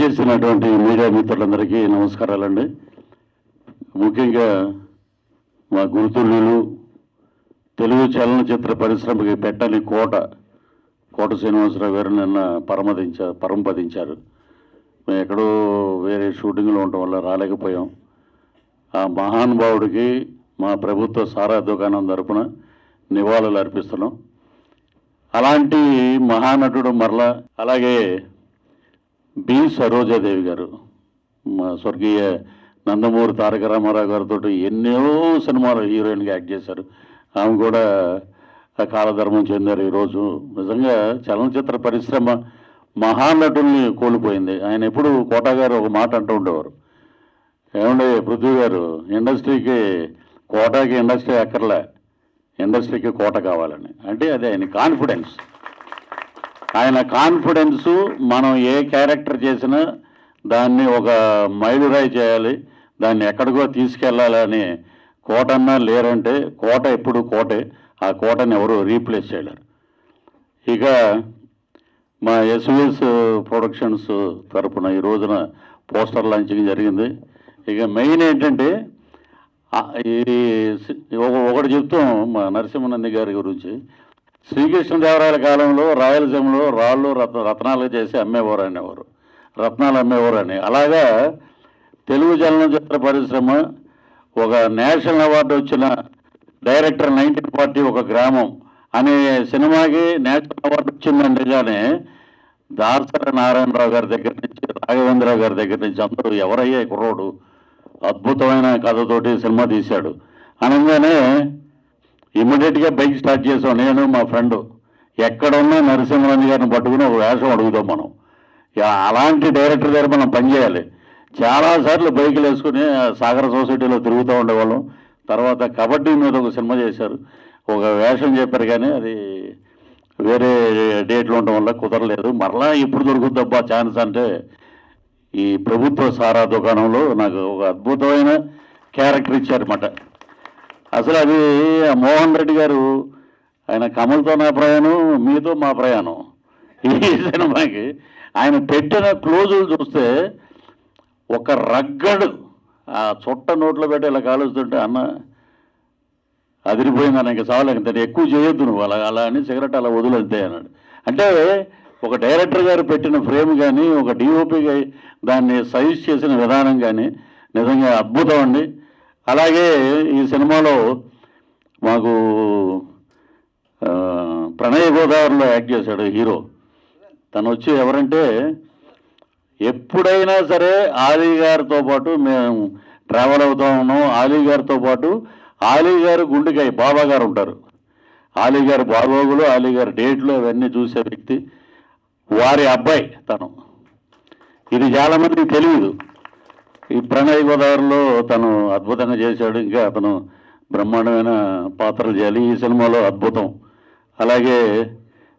విచ్చేసినటువంటి మీడియా మిత్రులందరికీ నమస్కారాలండి. ముఖ్యంగా మా గురుతుల్యులు తెలుగు చలనచిత్ర పరిశ్రమకి పెట్టని కోట శ్రీనివాసరావు గారు నిన్న పరమపదించారు. మేము ఎక్కడో వేరే షూటింగ్లో ఉండటం వల్ల రాలేకపోయాం. ఆ మహానుభావుడికి మా ప్రభుత్వ సారా దుకాణం తరపున నివాళులు అర్పిస్తున్నాం. అలాంటి మహానటుడు మరలా అలాగే బి సరోజాదేవి గారు, మా స్వర్గీయ నందమూరి తారక రామారావు గారితో ఎన్నో సినిమాలు హీరోయిన్గా యాక్ట్ చేశారు. ఆమె కూడా కాలధర్మం చెందారు. ఈరోజు నిజంగా చలనచిత్ర పరిశ్రమ మహానటుల్ని కోల్పోయింది. ఆయన ఎప్పుడు కోట గారు ఒక మాట అంటూ ఉండేవారు, ఏమండే పృథ్వీ గారు, కోటకి ఇండస్ట్రీ అక్కర్లే, ఇండస్ట్రీకి కోట కావాలని. అంటే అదే ఆయన కాన్ఫిడెన్స్. ఆయన కాన్ఫిడెన్సు మనం ఏ క్యారెక్టర్ చేసినా దాన్ని ఒక మైలురాయి చేయాలి, దాన్ని ఎక్కడికో తీసుకెళ్ళాలని కోటన్నా లేరంటే కోట ఎప్పుడు కోటే. ఆ కోటని ఎవరు రీప్లేస్ చేయలేరు. ఇక మా ఎస్విఎస్ ప్రొడక్షన్స్ తరఫున ఈ రోజున పోస్టర్ లాంచింగ్ జరిగింది. ఇక మెయిన్ ఏంటంటే ఒకటి చెప్తాం మా నరసింహనంది గారి గురించి. శ్రీకృష్ణదేవరాయల కాలంలో రాయలసీమలో రాళ్ళు రత్నాలు చేసి అమ్మేవారు అనేవారు, రత్నాలు అమ్మేవారు అని. అలాగా తెలుగు చలనచిత్ర పరిశ్రమ ఒక నేషనల్ అవార్డు వచ్చిన డైరెక్టర్ 1940 ఒక గ్రామం అనే సినిమాకి నేషనల్ అవార్డు వచ్చిందంటేగానే దాసరి నారాయణరావు గారి దగ్గర నుంచి రాఘవేంద్రరావు గారి దగ్గర నుంచి అందరూ ఎవరయ్యే కుర్రోడు అద్భుతమైన కథతోటి సినిమా తీశాడు అనగానే ఇమ్మీడియట్గా బైక్ స్టార్ట్ చేసాం. నేను మా ఫ్రెండ్ ఎక్కడున్నా నరసింహరాజు గారిని పట్టుకుని ఒక వేషం అడుగుతాం మనం. అలాంటి డైరెక్టర్ దగ్గర మనం పనిచేయాలి. చాలాసార్లు బైకులు వేసుకుని సాగర సొసైటీలో తిరుగుతూ ఉండేవాళ్ళం. తర్వాత కబడ్డీ మీద ఒక సినిమా చేశారు, ఒక వేషం చెప్పారు, కానీ అది వేరే డేట్లో ఉండడం వల్ల కుదరలేదు. మరలా ఇప్పుడు దొరుకుద్దబ్బా ఛాన్స్ అంటే ఈ ప్రభుత్వ సారా దుకాణంలో నాకు ఒక అద్భుతమైన క్యారెక్టర్ ఇచ్చారన్నమాట. అసలు అది మోహన్ రెడ్డి గారు, ఆయన కమల్తో నా ప్రయాణం, మీతో మా ప్రయాణం. ఈ సినిమాకి ఆయన పెట్టిన క్లోజులు చూస్తే ఒక రగ్గడు ఆ చుట్ట నోట్లో పెట్టి ఇలా కాలుస్తుంటే అన్న అదిరిపోయింది అన్న, ఇంకా చాలు, ఇంత ఎక్కువ చేయొద్దు నువ్వు, అలా అని సిగరెట్ అలా వదిలేద్దే అన్నాడు. అంటే ఒక డైరెక్టర్ గారు పెట్టిన ఫ్రేమ్ కానీ, ఒక డిఓపిగా దాన్ని సైజ్ చేసిన విధానం కానీ నిజంగా అద్భుతం అండి. అలాగే ఈ సినిమాలో మాకు ప్రణయ గోదావరిలో యాక్ట్ చేశాడు హీరో. తను వచ్చి ఎవరంటే, ఎప్పుడైనా సరే ఆలీ గారితో పాటు మేము ట్రావెల్ అవుతూ ఉన్నాం. ఆలీ గారితో పాటు ఆలీ గారు గుండెకాయ బాబా గారు ఉంటారు. ఆలీ గారు బాగోగులు, ఆలీ గారి డేట్లు అవన్నీ చూసే వ్యక్తి. వారి అబ్బాయి తను. ఇది చాలామందికి తెలియదు. ఈ ప్రణయ్ గోదావరిలో తను అద్భుతంగా చేశాడు. ఇంకా అతను బ్రహ్మాండమైన పాత్రలు చేయాలి ఈ సినిమాలో, అద్భుతం. అలాగే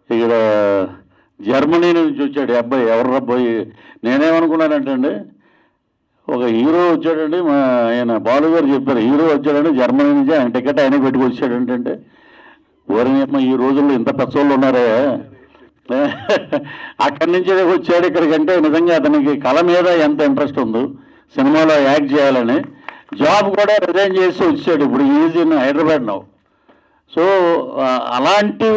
ఇక్కడ జర్మనీ నుంచి వచ్చాడు ఈ అబ్బాయి. ఎవరు అబ్బాయి? నేనేమనుకున్నానంటే అండి, ఒక హీరో వచ్చాడండి, మా ఆయన బాలు గారు చెప్పారు, హీరో వచ్చాడండి జర్మనీ నుంచి, ఆయన టికెట్ ఆయన పెట్టుకొచ్చాడంటే, ఓరమ్మ ఈ రోజుల్లో ఇంత పెద్దోళ్ళు ఉన్నారే, అక్కడి నుంచి వచ్చాడు ఇక్కడికంటే నిజంగా అతనికి కళ మీద ఎంత ఇంట్రెస్ట్ ఉందో, సినిమాలో యాక్ట్ చేయాలని. జాబ్ కూడా రిజైన్ చేసి వచ్చాడు. ఇప్పుడు easy in Hyderabad now. So అలాంటి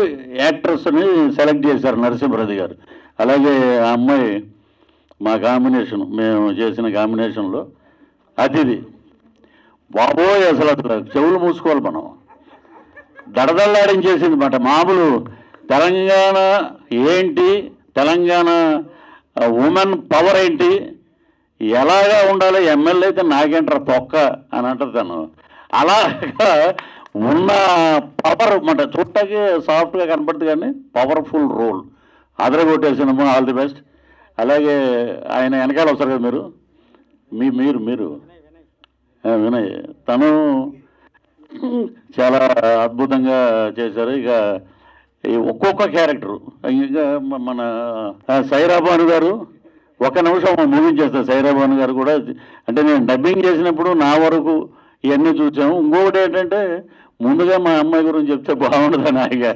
యాక్టర్స్ని సెలెక్ట్ చేశారు నరసింహరాజు గారు. అలాగే ఆ అమ్మాయి మా కాంబినేషన్, మేము చేసిన కాంబినేషన్లో అతిథి బాబోయ్, అసలు చెవులు మూసుకోవాలి మనం, దడదల్లాడించేసింది మాట. మామూలు తెలంగాణ ఏంటి, తెలంగాణ ఉమెన్ పవర్ ఏంటి, ఎలాగా ఉండాలి, ఎమ్మెల్యే అయితే నాకేంటారు తొక్క అని అంటారు తను. అలాగా ఉన్న పవర్ మాట, చుట్టకి సాఫ్ట్గా కనపడుతుంది కానీ పవర్ఫుల్ రోల్. అదరగొట్టేసినమో, ఆల్ ది బెస్ట్. అలాగే ఆయన వెనకాల వస్తారు కదా మీరు వినయ్, తను చాలా అద్భుతంగా చేశారు. ఇక ఈ ఒక్కొక్క క్యారెక్టరు, ఇంకా మన సైరాబాను గారు ఒక నిమిషం ముగించేస్తారు. సైరాబాను గారు కూడా, అంటే నేను డబ్బింగ్ చేసినప్పుడు నా వరకు ఇవన్నీ చూసాము. ఇంకొకటి ఏంటంటే, ముందుగా మా అమ్మాయి గురించి చెప్తే బాగుండదు నాయగా.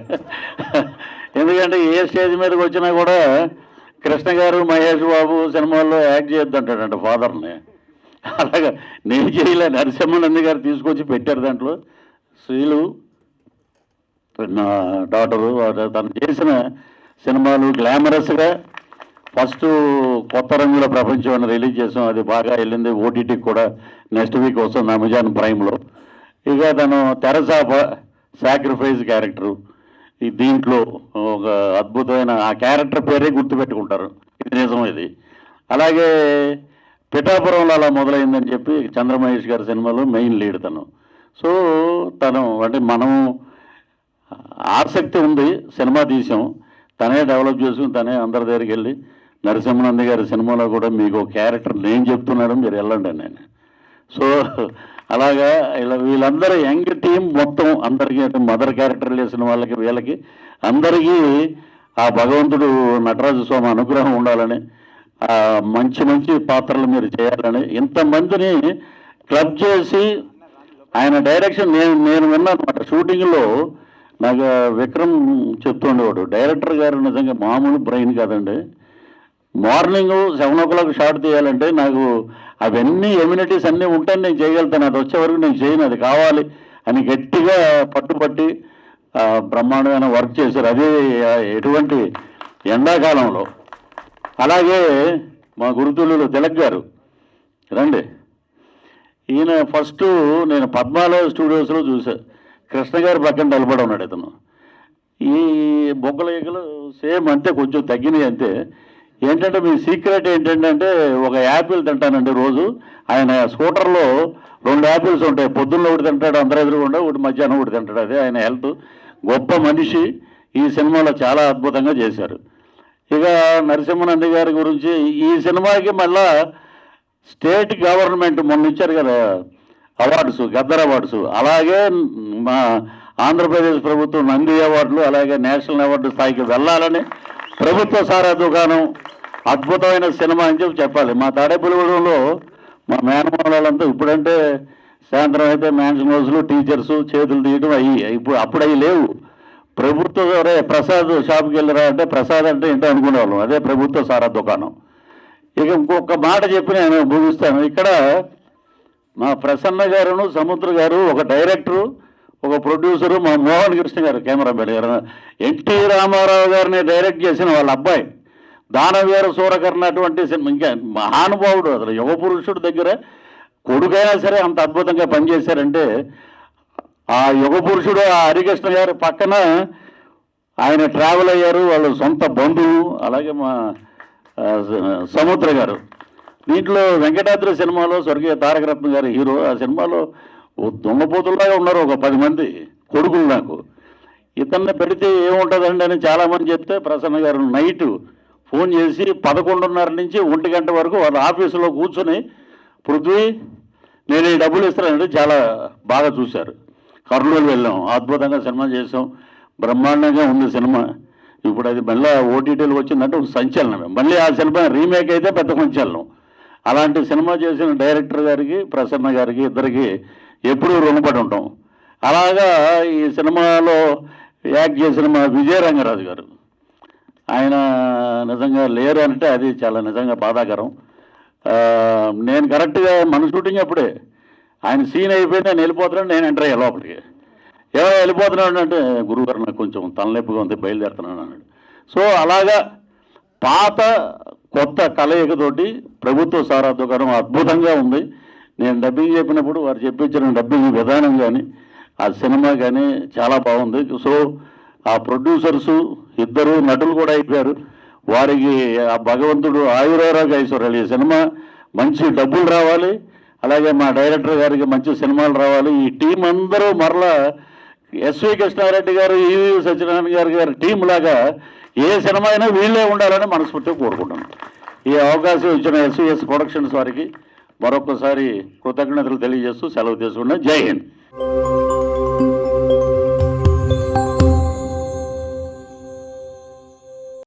ఎందుకంటే ఏ స్టేజ్ మీదకి వచ్చినా కూడా కృష్ణ గారు మహేష్ బాబు సినిమాల్లో యాక్ట్ చేయొద్దంటాడంట ఫాదర్ని. అలాగా నేను చేయలే, నరసింహానంద గారు తీసుకొచ్చి పెట్టారు దాంట్లో. శ్రీలు నా డాటరు తను చేసిన సినిమాలు గ్లామరస్గా ఫస్ట్ కొత్త రంగుల ప్రపంచం అని రిలీజ్ చేసాం. అది బాగా వెళ్ళింది. ఓటీటీకి కూడా నెక్స్ట్ వీక్ వస్తుంది అమెజాన్ ప్రైమ్లో. ఇక తను తెరసాప సాక్రిఫైస్ క్యారెక్టరు, ఈ దీంట్లో ఒక అద్భుతమైన ఆ క్యారెక్టర్ పేరే గుర్తుపెట్టుకుంటారు. ఇది నిజం. ఇది అలాగే పిఠాపురంలో అలా మొదలైందని చెప్పి చంద్రమహేష్ గారి సినిమాలో మెయిన్ లీడ్ తను. సో తను అంటే మనం ఆసక్తి ఉంది, సినిమా తీసాం, తనే డెవలప్ చేసుకుని తనే అందరి దగ్గరికి వెళ్ళి నరసింహానంద గారి సినిమాలో కూడా మీకు క్యారెక్టర్ నేను చెప్తున్నాడు, మీరు వెళ్ళండి నేను. సో అలాగా ఇలా వీళ్ళందరూ యంగ్ టీం మొత్తం అందరికీ, అంటే మదర్ క్యారెక్టర్లు చేసిన వాళ్ళకి వీళ్ళకి అందరికీ ఆ భగవంతుడు నటరాజు స్వామి అనుగ్రహం ఉండాలని, మంచి మంచి పాత్రలు మీరు చేయాలని ఇంతమందిని క్లబ్ చేసి ఆయన డైరెక్షన్ నేను విన్నాను అనమాట. షూటింగ్లో నాకు విక్రమ్ చెప్తుండేవాడు, డైరెక్టర్ గారు నిజంగా మామూలు బ్రెయిన్ కాదండి. మార్నింగ్ 7 o'clock షాట్ తీయాలంటే నాకు అవన్నీ ఎమ్యూనిటీస్ అన్నీ ఉంటే నేను చేయగలుగుతాను, అది వచ్చే వరకు నేను చేయను, అది కావాలి అని గట్టిగా పట్టుబట్టి బ్రహ్మాండమైన వర్క్ చేశారు. అదే ఎటువంటి ఎండాకాలంలో. అలాగే మా గురుతులు తిలక్ గారు రండి. ఈయన ఫస్ట్ నేను పద్మాలయ స్టూడియోస్లో చూసా. కృష్ణ గారి పక్కన నిలబడి ఉన్నాడు ఇతను. ఈ బొగ్గల ఈగలు సేమ్ అంతే, కొంచెం తగ్గినాయి అంతే. ఏంటంటే మీ సీక్రెట్ ఏంటంటే ఒక యాపిల్ తింటానండి రోజు. ఆయన స్కూటర్లో 2 యాపిల్స్ ఉంటాయి, పొద్దున్న ఒకటి తింటాడు, అందరూ ఎదురుకుండా ఒకటి, మధ్యాహ్నం ఒకటి తింటాడు. అదే ఆయన హెల్త్. గొప్ప మనిషి. ఈ సినిమాలో చాలా అద్భుతంగా చేశారు. ఇక నరసింహానంద గారి గురించి ఈ సినిమాకి మళ్ళా స్టేట్ గవర్నమెంట్ మొన్న ఇచ్చారు కదా అవార్డ్స్, గద్దర్ అవార్డ్స్. అలాగే మా ఆంధ్రప్రదేశ్ ప్రభుత్వం నంది అవార్డులు, అలాగే నేషనల్ అవార్డు స్థాయికి వెళ్ళాలని ప్రభుత్వ సారా దుకాణం అద్భుతమైన సినిమా అని చెప్పాలి. మా తాడేపల్లిగూడెంలో మా మేనమాలంతా ఇప్పుడంటే సాయంత్రం అయితే మ్యాన్షన్ హౌస్లు టీచర్స్ చేతులు తీయడం ఇప్పుడు అప్పుడు అవి లేవు. ప్రభుత్వ ప్రసాద్ షాప్కి వెళ్ళరా అంటే ప్రసాద్ అంటే ఏంటో అనుకునేవాళ్ళం, అదే ప్రభుత్వ సారా దుకాణం. ఇక ఇంకొక మాట చెప్పి నేను ముగిస్తాను. ఇక్కడ మా ప్రసన్న గారును సముద్ర గారు, ఒక డైరెక్టరు, ఒక ప్రొడ్యూసరు, మా మోహన్ కృష్ణ గారు కెమెరామెన్ గారు, ఎన్టీ రామారావు గారిని డైరెక్ట్ చేసిన వాళ్ళ అబ్బాయి దానవీర సూరకర్ణ అటువంటి సినిమా. ఇంకా మహానుభావుడు, అసలు యుగ పురుషుడు దగ్గర కొడుకైనా సరే అంత అద్భుతంగా పనిచేశారంటే ఆ యుగ పురుషుడు ఆ హరికృష్ణ గారి పక్కన ఆయన ట్రావెల్ అయ్యారు, వాళ్ళ సొంత బంధువు. అలాగే మా సముద్ర గారు. దీంట్లో వెంకటాద్రి సినిమాలో స్వర్గీయ తారకరత్న గారి హీరో. ఆ సినిమాలో దొంగపోతుల్లాగా ఉన్నారు ఒక 10 మంది కొడుకులు నాకు. ఇతన్ని పెడితే ఏముంటుందండి అని చాలామంది చెప్తే ప్రసన్న గారు నైటు ఫోన్ చేసి 11:30 నుంచి 1 గంట వరకు వాళ్ళ ఆఫీసులో కూర్చొని పృథ్వీ నేను ఈ డబ్బులు ఇస్తానంటే చాలా బాగా చూశారు. కర్నూలు వెళ్ళాం, అద్భుతంగా సినిమా చేసాం, బ్రహ్మాండంగా ఉంది సినిమా. ఇప్పుడు అది మళ్ళీ ఓటీటీలు వచ్చిందంటే ఒక సంచలనమే. మళ్ళీ ఆ సినిమా రీమేక్ అయితే పెద్ద సంచలనం. అలాంటి సినిమా చేసిన డైరెక్టర్ గారికి, ప్రసన్న గారికి, ఇద్దరికి ఎప్పుడూ రుణపడి ఉంటాం. అలాగా ఈ సినిమాలో యాక్ట్ చేసిన మా విజయరంగరాజు గారు, ఆయన నిజంగా లేరు అంటే అది చాలా నిజంగా బాధాకరం. నేను కరెక్ట్గా మన షూటింగ్ అప్పుడే ఆయన సీన్ అయిపోయింది, నేను వెళ్ళిపోతున్నాను, నేను ఎంటర్ అయ్యా లోపలికి. ఏమో వెళ్ళిపోతున్నాడు అంటే గురువుగారు నాకు కొంచెం తలనొప్పిగా ఉంది బయలుదేరుతున్నాను అన్నాడు. సో అలాగా పాత కొత్త కలయికతోటి ప్రభుత్వ సారా దుకాణం అద్భుతంగా ఉంది. నేను డబ్బింగ్ చెప్పినప్పుడు వారు చెప్పించిన డబ్బింగ్ విధానం కానీ ఆ సినిమా కానీ చాలా బాగుంది. సో ఆ ప్రొడ్యూసర్సు ఇద్దరు నటులు కూడా అయిపోయారు. వారికి ఆ భగవంతుడు ఆయురారోగ్య ఐశ్వర్యాలు, ఈ సినిమా మంచి డబ్బులు రావాలి, అలాగే మా డైరెక్టర్ గారికి మంచి సినిమాలు రావాలి. ఈ టీం అందరూ మరలా ఎస్వి కృష్ణారెడ్డి గారు, ఈవి సత్యనారాయణ గారి టీం లాగా ఏ సినిమా అయినా వీళ్ళే ఉండాలని మనస్ఫూర్తిగా కోరుకుంటున్నాను. ఈ అవకాశం ఇచ్చిన ఎస్విఎస్ ప్రొడక్షన్స్ వారికి మరొకసారి కృతజ్ఞతలు తెలియజేస్తూ సెలవు తీసుకున్నాను. జై హింద్.